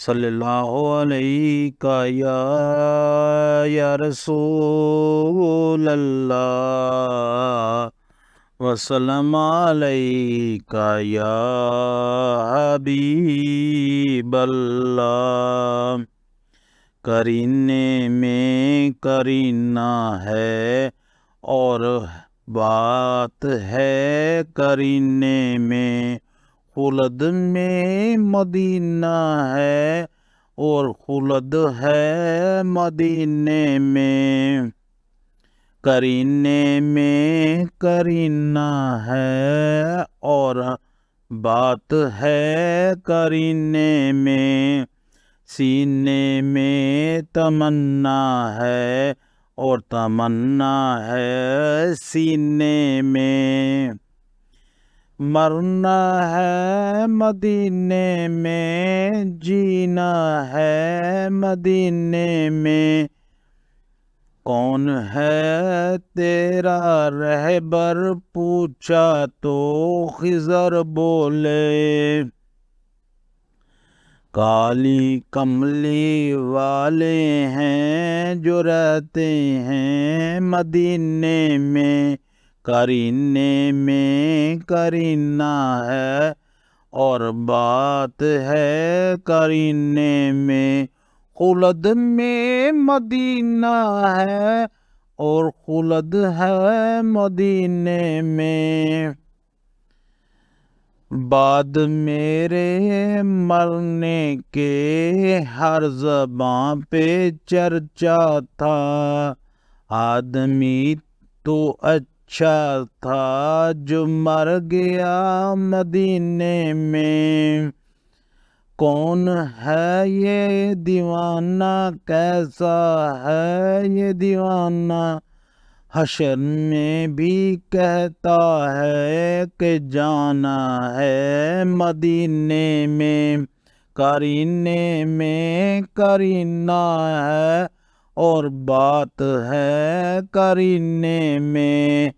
صلی اللہ علیہ یا رسول اللہ وسلم علیک یا حبیب اللہ۔ کرینے میں کرینہ ہے اور بات ہے کرینے میں، خلد میں مدینہ ہے اور خلد ہے مدینے میں۔ کرینے میں کرینہ ہے اور بات ہے کرینے میں، سینے میں تمنا ہے اور تمنا ہے سینے میں۔ مرنا ہے مدینے میں، جینا ہے مدینے میں، کون ہے تیرا رہبر پوچھا تو خضر بولے، کالی کملی والے ہیں جو رہتے ہیں مدینے میں۔ کرینے میں کرینہ ہے اور بات ہے کرینے میں، خلد میں مدینہ ہے اور خلد ہے مدینے میں۔ بعد میرے مرنے کے ہر زباں پہ چرچا تھا، آدمی تو اچھا تھا جو مر گیا مدینے میں۔ کون ہے یہ دیوانہ، کیسا ہے یہ دیوانہ، حشر میں بھی کہتا ہے کہ جانا ہے مدینے میں۔ کرینے میں کرینہ ہے اور بات ہے کرینے میں،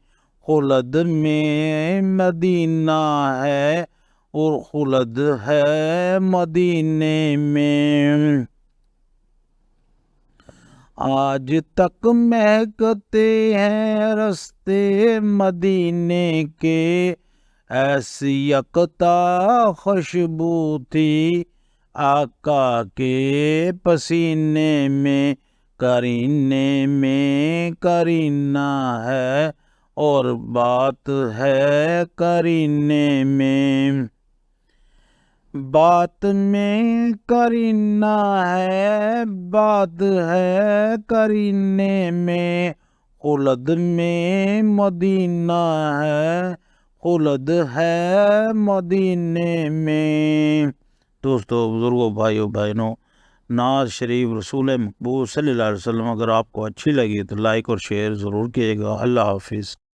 خلد میں مدینہ ہے اور خلد ہے مدینے میں۔ آج تک مہکتے ہیں رستے مدینے کے، ایسی یکتا خوشبو تھی آقا کے پسینے میں۔ کرینے میں کرینہ ہے اور بات ہے کرینے میں، بات میں کرینہ ہے بات ہے کرینے میں، خلد میں مدینہ ہے خلد ہے مدینے میں۔ دوستو، بزرگوں، بھائیوں بہنوں، نعت شریف رسول مقبول صلی اللہ علیہ وسلم اگر آپ کو اچھی لگی تو لائک اور شیئر ضرور کیجیے گا۔ اللہ حافظ۔